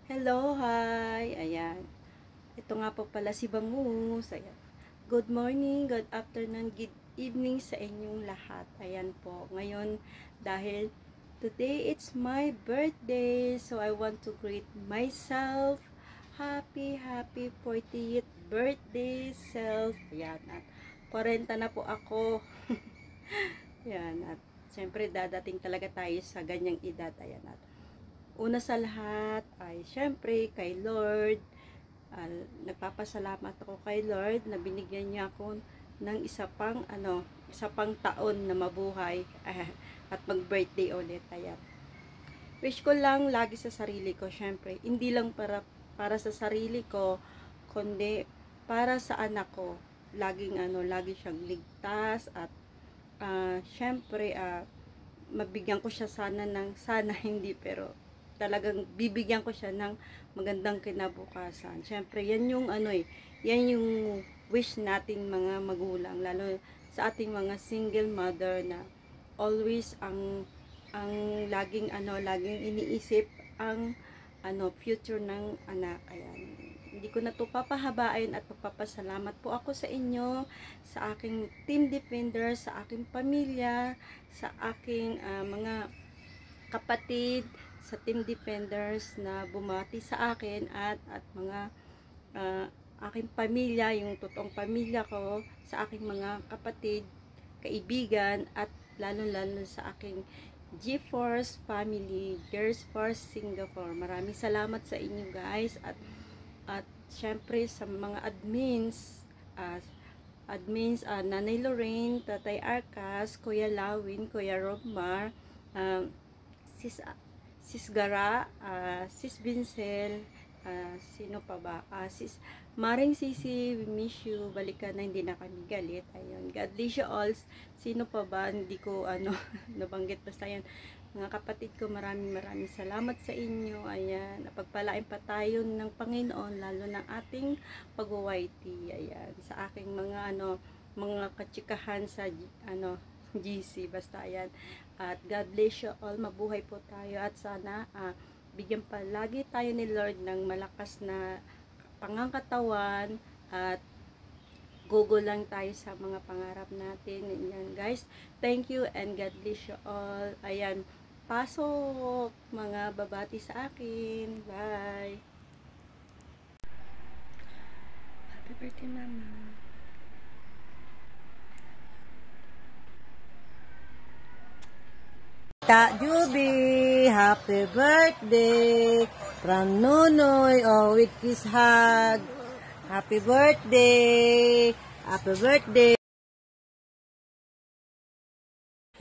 Hello, hi! Ayan. Ito nga po pala si Bangus. Ayan. Good morning, good afternoon, good evening sa inyong lahat. Ayan po. Ngayon, dahil today it's my birthday, so I want to greet myself. Happy 40th birthday self. Ayan. At 40 na po ako. Ayan. At syempre, dadating talaga tayo sa ganyang edad. Ayan. At una sa lahat ay syempre kay Lord. Nagpapasalamat ako kay Lord na binigyan niya ako ng isa pang taon na mabuhay at mag-birthday ulit. Ayan. Wish ko lang lagi sa sarili ko, syempre, hindi lang para sa sarili ko, kundi para sa anak ko. Lagi siyang ligtas at syempre mabigyan ko siya sana hindi, pero talagang bibigyan ko siya ng magandang kinabukasan. Syempre, yan yung yan yung wish nating mga magulang, lalo sa ating mga single mother na always ang laging iniisip ang future ng anak. Ayan. Hindi ko na to papahabain at magpapasalamat po ako sa inyo, sa aking team defender, sa aking pamilya, sa aking mga kapatid, sa team defenders na bumati sa akin at mga aking pamilya, yung totoong pamilya ko, sa aking mga kapatid, kaibigan, at lalo sa aking GeForce family, Girls Force Singapore. Maraming salamat sa inyo guys, at syempre sa mga admins, Nanay Lorraine, Tatay Arcas, Kuya Lawin, Kuya Romar, Sis Gara, Sis Vincel, sino pa ba? Sis Maring Sisi, we miss you. Balikan na, hindi na kami galit. Ayun. God bless you all. Sino pa ba? Hindi ko nabanggit, basta yan. Mga kapatid ko, maraming salamat sa inyo. Ayan. Napagpalain pa tayo ng Panginoon, lalo ng ating pag-YT. Ayan. Sa aking mga mga katsikahan sa GC, basta ayan. At God bless you all, mabuhay po tayo, at sana bigyan palagi tayo ni Lord ng malakas na pangangatawan, at go lang tayo sa mga pangarap natin. Ayan guys, thank you and God bless you all. Ayan, pasok mga babati sa akin. Bye. Happy birthday mama. Juby, happy birthday from Nunoy. Oh, with kiss hug. Happy birthday. Happy birthday.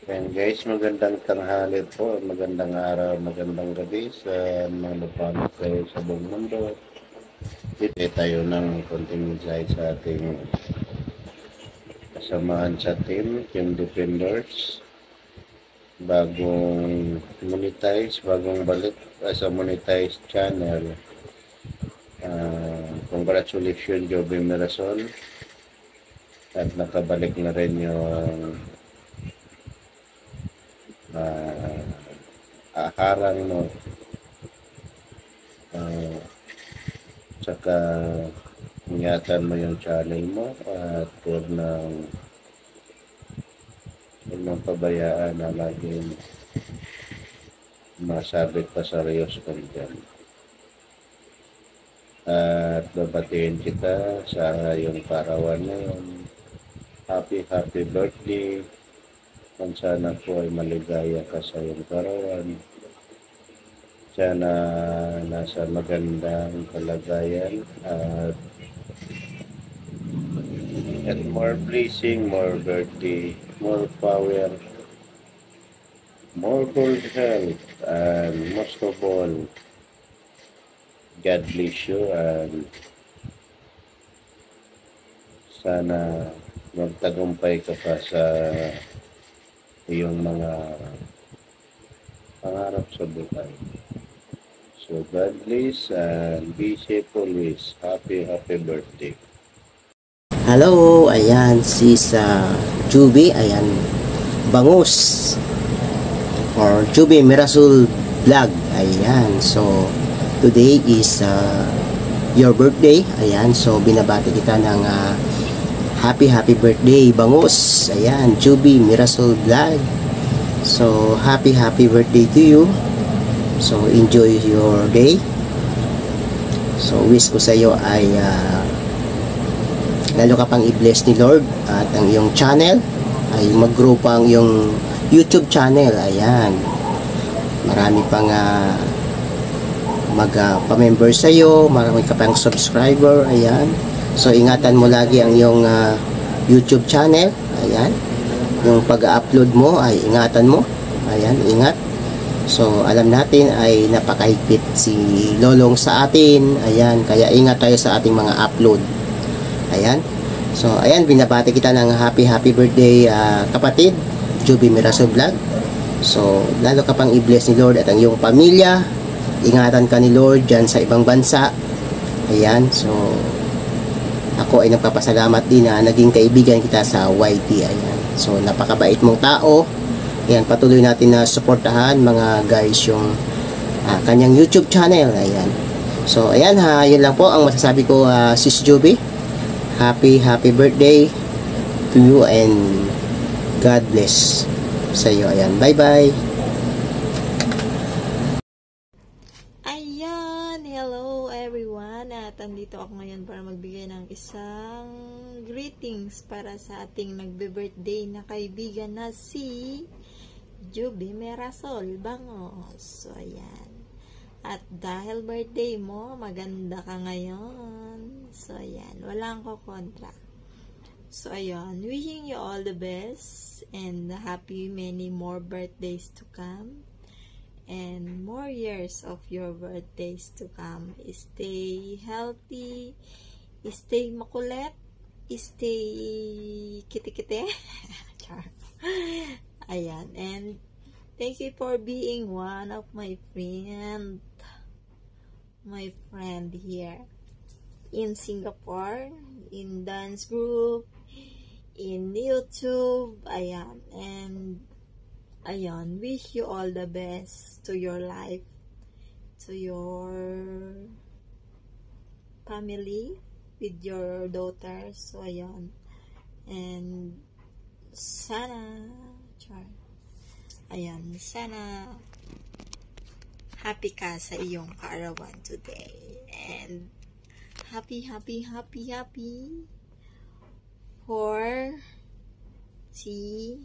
And guys, magandang tanghali po, magandang araw, magandang gabi sa mga napanood kayo sa buong mundo. Dito tayo ng konting insight sa ating kasamaan sa team Defenders. Bagong balik sa monetize channel. Congratulations Joby Mirasol, at nakabalik na rin yung harang mo, tsaka ingatan mo yung channel mo, at huwag nang pabayaan na laging masabit pa sa Rios content. At babatiin kita sa iyong parawan ngayon. Happy birthday. Kung sana po ay maligaya ka sa iyong parawan. Sana nasa magandang kalagayan at more blessing, more birthday, more power, more good health, and most of all, God bless you, and sana magtagumpay ka pa sa iyong mga pangarap sa buhay. So God bless and be safe always. Happy birthday. Hello, ayan si Juby, ayan Bangus or Juby Mirasol Vlog, ayan. So today is your birthday. Ayan, so binabati kita ng happy birthday, Bangus. Ayan, Juby Mirasol Vlog. So, happy birthday to you. So, enjoy your day. So, wish ko sa iyo ay lalo ka pang i-bless ni Lord at ang iyong channel ay mag-grow pa ang iyong YouTube channel. Ayan. Marami pang magpa-member sa iyo, marami ka pang subscriber. Ayan. So, ingatan mo lagi ang iyong YouTube channel. Ayan. Yung pag-upload mo ay ingatan mo. Ayan, ingat. So, alam natin ay napakahigpit si Lolong sa atin. Ayan, kaya ingat tayo sa ating mga upload. Ayan. So, ayan, binabati kita ng happy birthday, kapatid, Juby Mirasol Vlog. So, lalo ka pang i-bless ni Lord at ang iyong pamilya. Ingatan ka ni Lord dyan sa ibang bansa. Ayan, so, ako ay nagpapasalamat din na naging kaibigan kita sa YT. Ayan. So, napakabait mong tao. Ayan, patuloy natin na suportahan mga guys yung kanyang YouTube channel. Ayan. So, ayan ha, yun lang po ang masasabi ko, Sis Juby. Happy birthday to you and God bless sa iyo. Ayan, bye-bye. Ayan, hello everyone. At andito ako ngayon para magbigay ng isang greetings para sa ating nagbe-birthday na kaibigan na si Juby Mirasol Bangus. So, ayan. At dahil birthday mo, maganda ka ngayon. So, ayan. Walang kukontra. So, ayan. Wishing you all the best and happy many more birthdays to come. And more years of your birthdays to come. Stay healthy. Stay makulit. Stay kiti-kiti. Ayan. And thank you for being one of my friend here in Singapore, in dance group, in YouTube. Ayan. And ayan, wish you all the best to your life, to your family, with your daughters. So, ayan. And sana ayan, sana happy ka sa iyong kaarawan today. And happy for si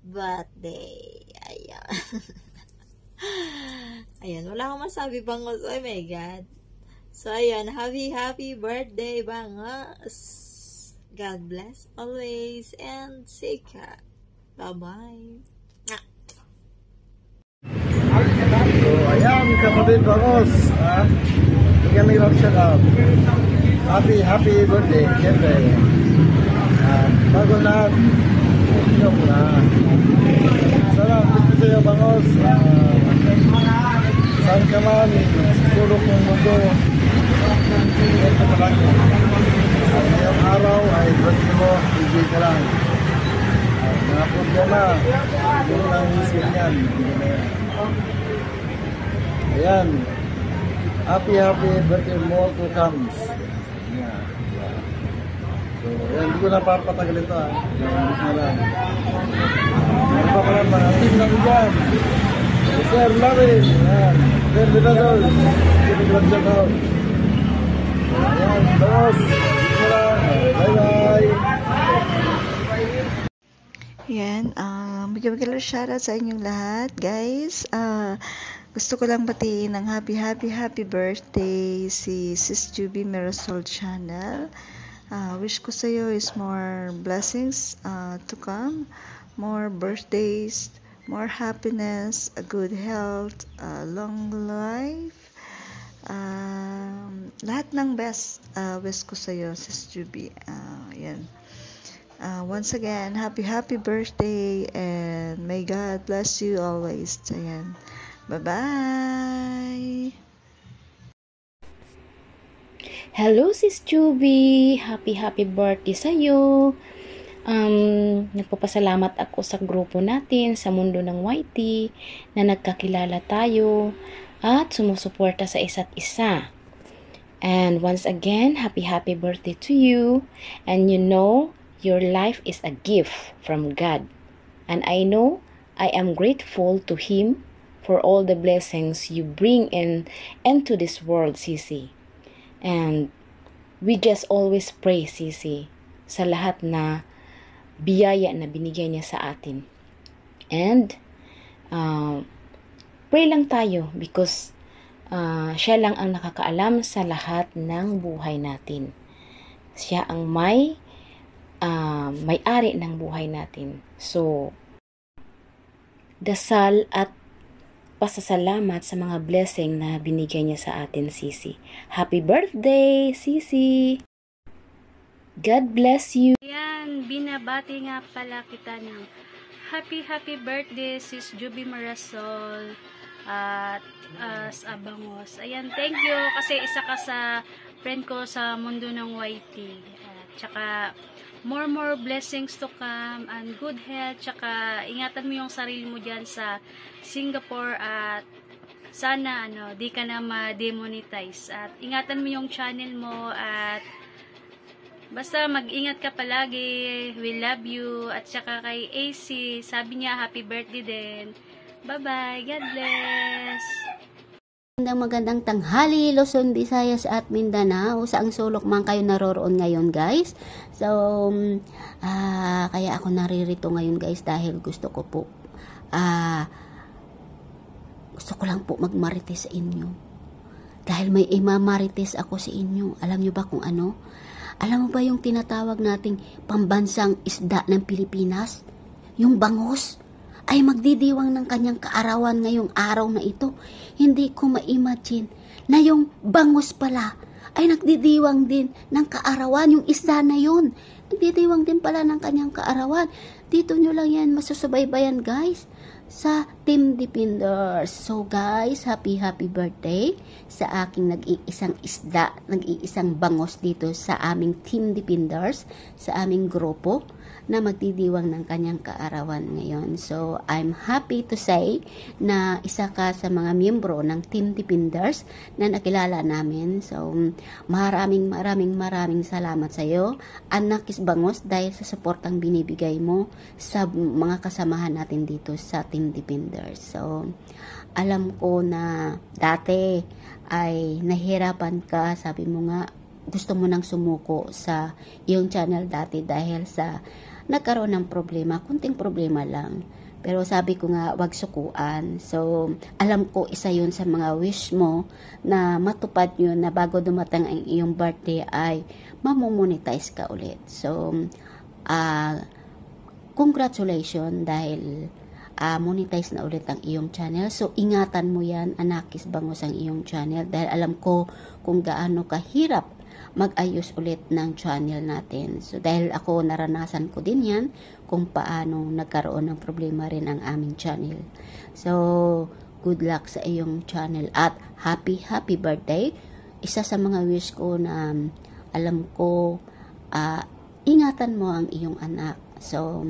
birthday. Ayan. Ayan, wala akong masabi, Bangus. Oh my God. So, ayan, happy birthday, Bangus. God bless always and take care. Bye-bye. So, ayan, kapatid Bangus. Bigyan may mag-shout out. Happy birthday. Siyempre. Bago lahat. Ito mo na. Sana, gusto sa'yo, Bangus. Saan ka man, sa sulok ng mundo. Ito pa lang. Ngayong araw ay birthday mo, enjoy ka lang. Mga problema, yung lang isip yan. Ayan. Happy birthday, more to comes. Yeah. So, ayan, hindi ko na papatagal ito ha. Hindi lang. Ano pa pala mga team namin dyan? Sir Larry. Ayan. Sir Vidadol. Shout out. Ayan, boss. Bye-bye. Yan, bigyan shoutout sa inyong lahat, guys. Gusto ko lang batiin ng happy birthday si Sis Juby Mirasol Channel. Wish ko sa iyo is more blessings to come, more birthdays, more happiness, a good health, long life. Lahat ng best wish ko sa iyo, Sis Juby. Yan. Once again, happy birthday and may God bless you always. Ayan. Bye-bye! Hello, Sis Juby! Happy birthday sa'yo! Nagpapasalamat ako sa grupo natin, sa mundo ng YT, na nagkakilala tayo. at sumusuporta sa isa't isa. And once again, happy birthday to you. And you know, your life is a gift from God. And I know I am grateful to Him for all the blessings you bring into this world, Sisi. And we just always pray, Sisi, sa lahat na biyaya na binigay niya sa atin. And pray lang tayo because siya lang ang nakakaalam sa lahat ng buhay natin. Siya ang may-ari ng buhay natin. So, dasal at pasasalamat sa mga blessing na binigay niya sa atin, Sisi. Happy birthday, Sisi! God bless you! Ayan, binabati nga pala kita ng happy birthday, Sis Juby Marasol at sa Bangos. Ayan, thank you kasi isa ka sa friend ko sa mundo ng YT. At tsaka more blessings to come and good health. Tsaka ingatan mo yung sarili mo dyan sa Singapore at sana di ka na ma-demonetize. At ingatan mo yung channel mo at basta mag-ingat ka palagi. We love you. At saka kay AC, sabi niya happy birthday din. Bye-bye. God bless. Magandang tanghali, Luzon, Visayas at Mindanao. Saang sulok man kayo naroroon ngayon, guys. So, kaya ako naririto ngayon, guys, dahil gusto ko lang po magmarites sa inyo. Dahil may imamarites ako sa inyo. Alam nyo ba kung ano? Alam mo ba yung tinatawag nating pambansang isda ng Pilipinas? Yung bangus ay magdidiwang ng kanyang kaarawan ngayong araw na ito. Hindi ko ma-imagine na yung bangus pala ay nagdidiwang din ng kaarawan. Yung isda na yun, nagdidiwang din pala ng kanyang kaarawan. Dito nyo lang yan masusubaybayan, guys, sa Team Defenders. So guys, happy birthday sa aking nag-iisang isda, nag-iisang bangus dito sa aming Team Defenders, sa aming grupo na magdidiwang ng kanyang kaarawan ngayon. So, I'm happy to say na isa ka sa mga miyembro ng Team Defenders na nakilala namin. So, maraming salamat sa iyo, Anakis Bangus, dahil sa suportang binibigay mo sa mga kasamahan natin dito sa Team Defenders. So, alam ko na dati ay nahirapan ka, sabi mo nga, gusto mo nang sumuko sa iyong channel dati dahil sa nagkaroon ng problema, kunting problema lang. Pero sabi ko nga, wag sukuan. So, alam ko isa yun sa mga wish mo na matupad yun na bago dumatang ang iyong birthday ay mamomonetize ka ulit. So, congratulations dahil monetize na ulit ang iyong channel. So, ingatan mo yan, Anakis Bangus, ang iyong channel dahil alam ko kung gaano kahirap mag-ayos ulit ng channel natin. So, dahil ako naranasan ko din yan kung paano nagkaroon ng problema rin ang aming channel. So, good luck sa iyong channel at happy birthday. Isa sa mga wish ko na alam ko, ingatan mo ang iyong anak. So,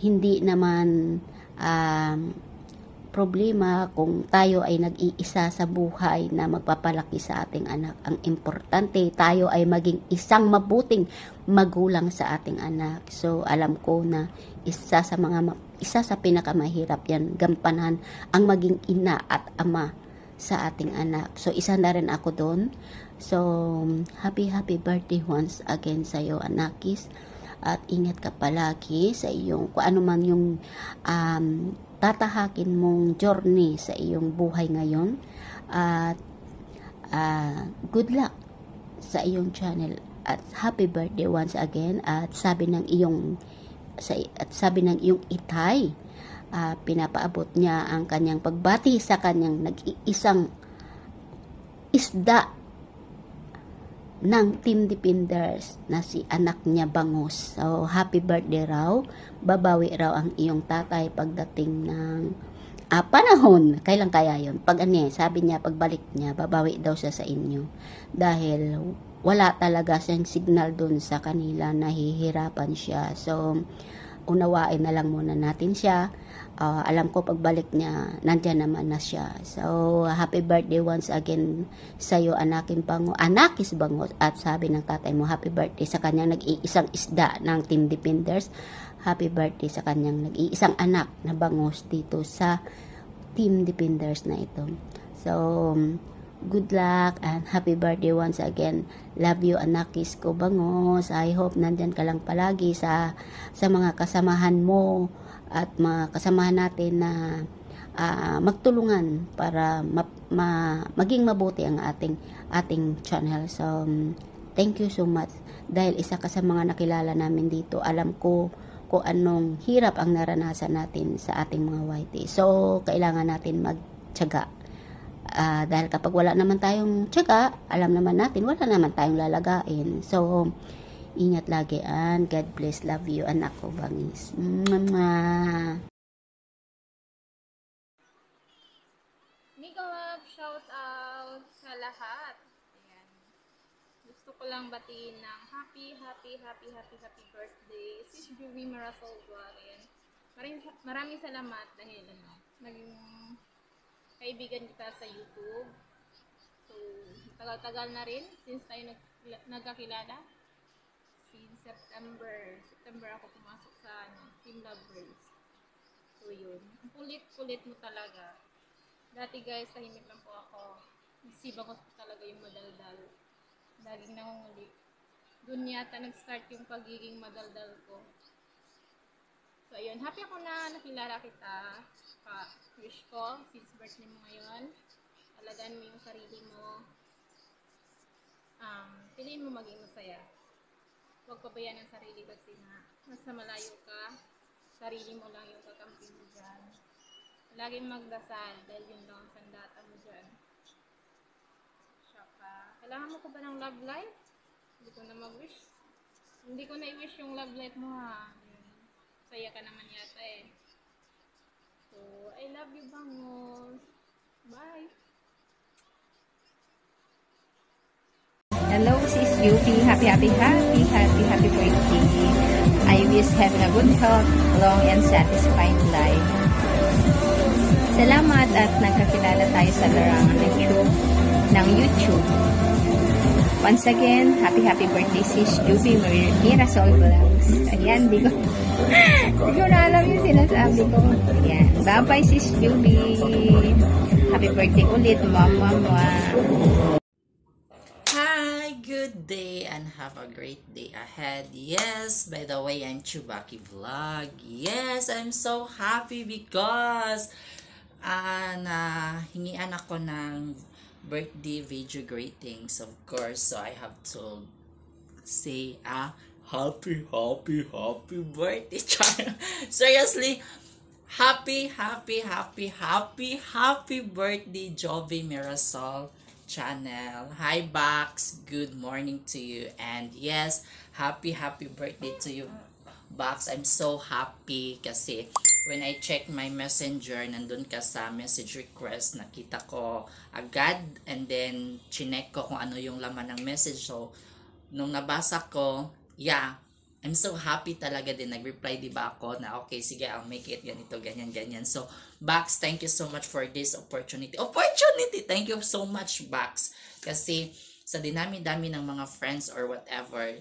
hindi naman problema kung tayo ay nag-iisa sa buhay na magpapalaki sa ating anak. Ang importante, tayo ay maging isang mabuting magulang sa ating anak. So, alam ko na isa sa pinakamahirap yan, gampanan ang maging ina at ama sa ating anak. So, isa na rin ako doon. So, happy birthday once again sa iyo, Anakis. At ingat ka palagi sa iyong, kung ano man yung tatahakin mong journey sa iyong buhay ngayon. At good luck sa iyong channel. At happy birthday once again. At sabi ng iyong itay, pinapaabot niya ang kanyang pagbati sa kanyang nag-iisang isda ng Team Defenders na si anak niya Bangus. So, happy birthday raw. Babawi raw ang iyong tatay pagdating ng panahon. Kailan kaya yun? Sabi niya, pagbalik niya, babawi daw siya sa inyo. Dahil wala talaga siyang signal dun sa kanila, nahihirapan siya. So, unawain na lang muna natin siya. Alam ko pagbalik niya, nandyan naman na siya. So, happy birthday once again sa'yo, Anakis Bango. At sabi ng tatay mo, happy birthday sa kanyang nag-iisang isda ng Team Defenders. Happy birthday sa kanyang nag-iisang anak na bangos dito sa Team Defenders na ito. So, good luck and happy birthday once again. Love you, Anakis ko Bangos. I hope nandyan ka lang palagi sa mga kasamahan mo at mga kasamahan natin na magtulungan para maging mabuti ang ating channel. So, thank you so much. Dahil isa ka sa mga nakilala namin dito, alam ko kung anong hirap ang naranasan natin sa ating mga YT. So, kailangan natin magtiyaga. Dahil kapag wala naman tayong tiyaga, alam naman natin, wala naman tayong lalagain. So, ingat lagi and God bless. Love you, anak ko, Bangis. Mika Love, shout out sa lahat. Ayan. Gusto ko lang batiin ng happy birthday Sis Juby Marasol Vlog. Ayan. Maraming salamat dahil naging kaibigan kita sa YouTube. So, tagal-tagal na rin since tayo nagkakilala. Since September ako pumasok sa Team Love Race. So, yun. Ang kulit-kulit mo talaga. Dati guys, tahimik lang po ako. Isibang ko talaga yung madaldal. Laging nangunguli. Doon yata nag-start yung pagiging madaldal ko. So, ayun. Happy ako na nakilala kita. Wish ko, since birthday mo ngayon, alagaan mo yung sarili mo. Piliin mo maging masaya. Huwag pabayaan ang sarili kasi nasa malayo ka, sarili mo lang yung kakampi mo dyan. Laging magdasal dahil yun lang ang sandata mo dyan. Saka, kailangan mo ko ba ng love life? Hindi ko na mag-wish. Hindi ko na i-wish yung love life mo ha. Saya ka naman yata eh. So, I love you, Bangos. Bye! Hello, Sis Yubi. Happy birthday. I wish having a good health, long and satisfied life. Salamat at nagkakilala tayo sa larangan ng YouTube. Once again, happy birthday, Sis Yubi Mirasol Vlogs. Ayan, di ko na alam yung sinasabi ko. Ayan. Bye-bye, Sis Yubi. Happy birthday ulit, mama. Hi, good day and have a great day ahead. Yes, by the way, I'm Chubaki Vlog. Yes, I'm so happy because hingian ako ng birthday video greetings, of course. So I have to say happy birthday. Seriously, happy birthday, Jovi Mirasol channel. Hi Bax, good morning to you, and yes, happy birthday to you, Bax. I'm so happy kasi when I check my messenger, nandun ka sa message request, nakita ko agad, and then chinek ko kung ano yung laman ng message. So nung nabasa ko, yeah, I'm so happy talaga din. Nag-reply diba ako na okay, sige, I'll make it ganito, ganyan. So, Bax, thank you so much for this opportunity. Thank you so much, Bax. Kasi sa dinami-dami ng mga friends or whatever,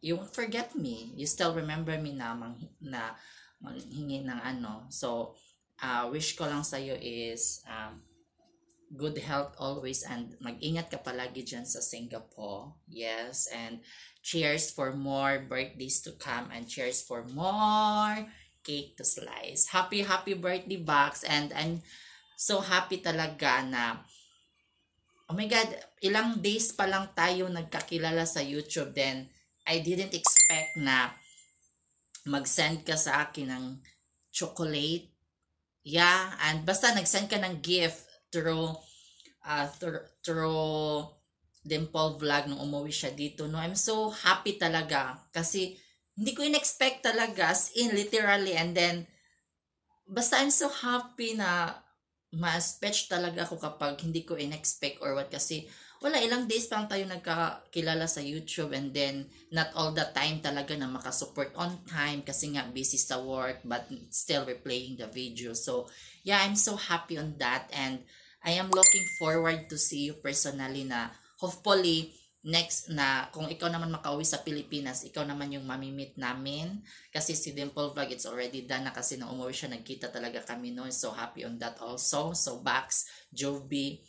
you won't forget me. You still remember me na manghingi ng ano. So, wish ko lang sa'yo is good health always, and mag-ingat ka palagi dyan sa Singapore. Yes, and cheers for more birthdays to come, and cheers for more cake to slice. Happy birthday, Bax, and I'm so happy talaga na, oh my God, ilang days pa lang tayo nagkakilala sa YouTube, then I didn't expect na mag-send ka sa akin ng chocolate. Yeah, and basta nag-send ka ng gift through Dimple Vlog nung umuwi siya dito. No, I'm so happy talaga kasi hindi ko in-expect talaga, as in literally, and then basta I'm so happy na ma-stretch talaga ako kapag hindi ko in-expect or what, kasi wala, ilang days pa lang tayo nagkakilala sa YouTube, and then not all the time talaga na makasupport on time kasi nga busy sa work, but still we're playing the video. So yeah, I'm so happy on that, and I am looking forward to see you personally, na hopefully next na kung ikaw naman makauwi sa Pilipinas, ikaw naman yung mamimit namin, kasi si Dimple Vlog, it's already done na, kasi nung umuwi siya nagkita talaga kami noon. So happy on that also. So Bax, Jovi,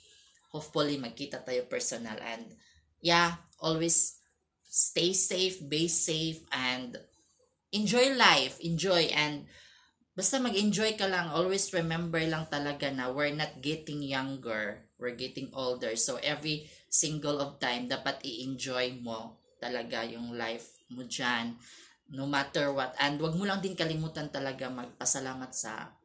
hopefully magkita tayo personal, and yeah, always stay safe, be safe, and enjoy life, and basta mag-enjoy ka lang. Always remember lang talaga na we're not getting younger, we're getting older. So every single of time, dapat i-enjoy mo talaga yung life mo dyan, no matter what. And wag mo lang din kalimutan talaga magpasalamat sa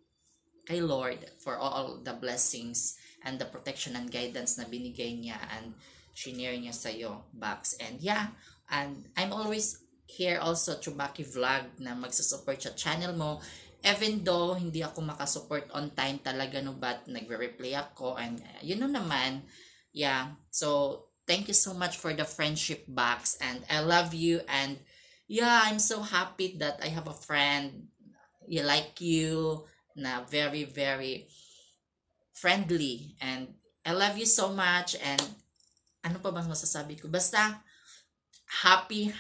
kay Lord for all the blessings and the protection and guidance na binigay niya and shinare niya sa'yo, Bax. And yeah, and I'm always here also, Chubaki Vlog, na magsusupport sa channel mo. Even though hindi ako makasupport on time talaga, no, but nagre-replay ako, and you know naman, yeah. So thank you so much for the friendship, Bax, and I love you, and yeah, I'm so happy that I have a friend like you, na very, very friendly, and I love you so much. And ano pa bang masasabi ko? Basta happy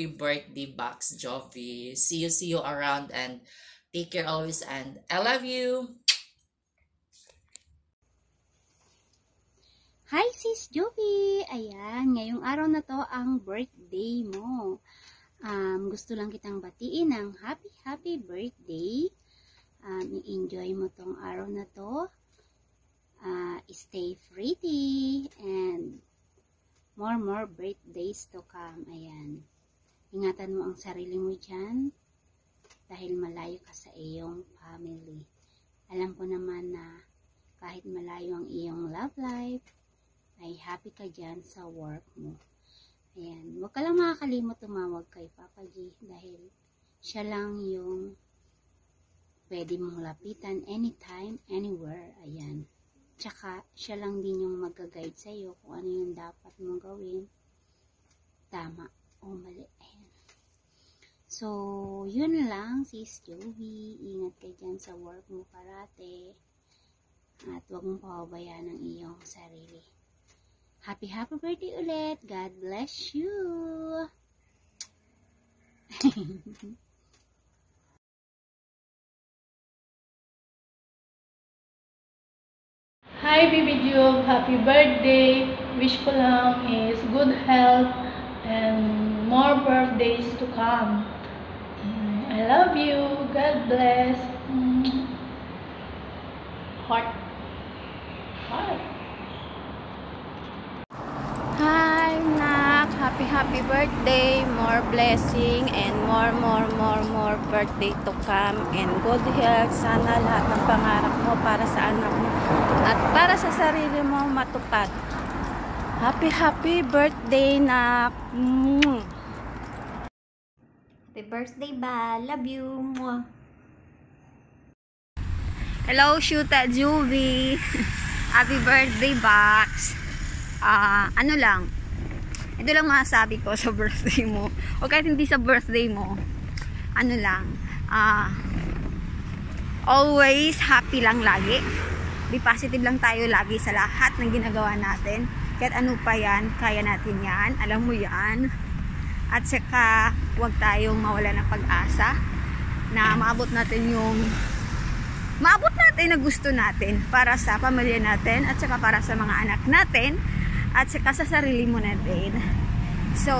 birthday, Bax Jovi. See you around, and take care always, and I love you. Hi Sis Jovi! Ayan, ngayong araw na to ang birthday mo. Gusto lang kitang batiin ng happy birthday. I-enjoy mo tong araw na to. Stay pretty, and more birthdays to come. Ayan. Ingatan mo ang sarili mo dyan, dahil malayo ka sa iyong family. Alam ko naman na kahit malayo ang iyong love life, ay happy ka dyan sa work mo. Ayan. Huwag ka lang makakalimot tumawag kay Papa G, dahil siya lang yung pwede mong lapitan anytime, anywhere. Ayan. Tsaka, siya lang din yung mag-guide sa'yo kung ano yung dapat mong gawin. Tama o mali. Ayan. So, yun lang, Sis Jovi. Ingat ka dyan sa work mo parate. At huwag mong pababayaan ang iyong sarili. Happy birthday ulit. God bless you. Hi Baby Job, happy birthday. Wish ko lang is good health and more birthdays to come. I love you. God bless. Heart. Hi, Nak. Happy birthday. More blessing and more birthday to come. And good health. Sana lahat ng pangarap mo para sa anak mo at para sa sarili mo matupad. Happy birthday, Nak. Happy birthday ba? Love you. Hello, Shuta Juvi. Happy birthday, Bax. Ano lang, ito lang masasabi ko sa birthday mo, o kahit hindi sa birthday mo, ano lang, always happy lang lagi, be positive lang tayo lagi sa lahat ng ginagawa natin, kahit ano pa yan, kaya natin yan, alam mo yan. At saka huwag tayong mawala ng pag-asa na maabot natin na gusto natin para sa pamilya natin, at saka para sa mga anak natin, at saka sa sarili mo natin. So,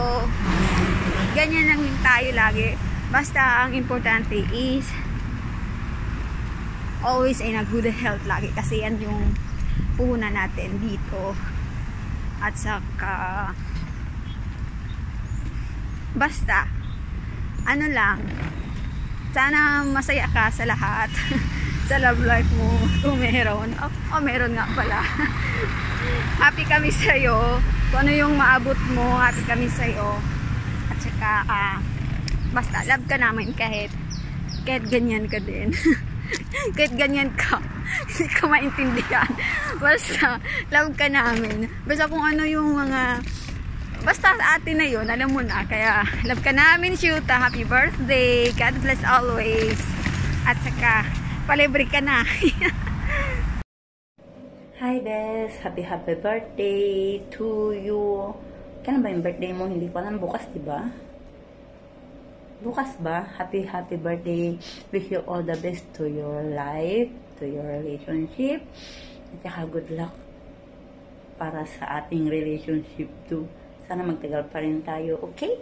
ganyan lang tayo lagi. Basta ang importante is always in a good health lagi, kasi yan yung puhunan natin dito. At saka basta ano lang, sana masaya ka sa lahat sa love life mo kung meron. Meron nga pala. Happy kami sa'yo. Kung ano yung maabot mo, happy kami sa'yo. At saka, basta love ka namin kahit ganyan ka din. Kahit ganyan ka, hindi ka maintindihan. Basta, love ka namin. Basta kung ano yung mga, basta atin na yun, alam mo na. Kaya, love ka namin, Shuta. Happy birthday. God bless always. At saka, palibre ka na. Hi Bes, happy birthday to you. Kailan ba yung birthday mo? Hindi ko alam, bukas diba? Bukas ba? Happy birthday. Wish you all the best to your life, to your relationship. At saka good luck para sa ating relationship too. Sana magtagal pa rin tayo, okay?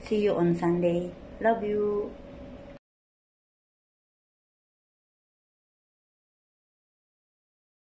See you on Sunday. Love you.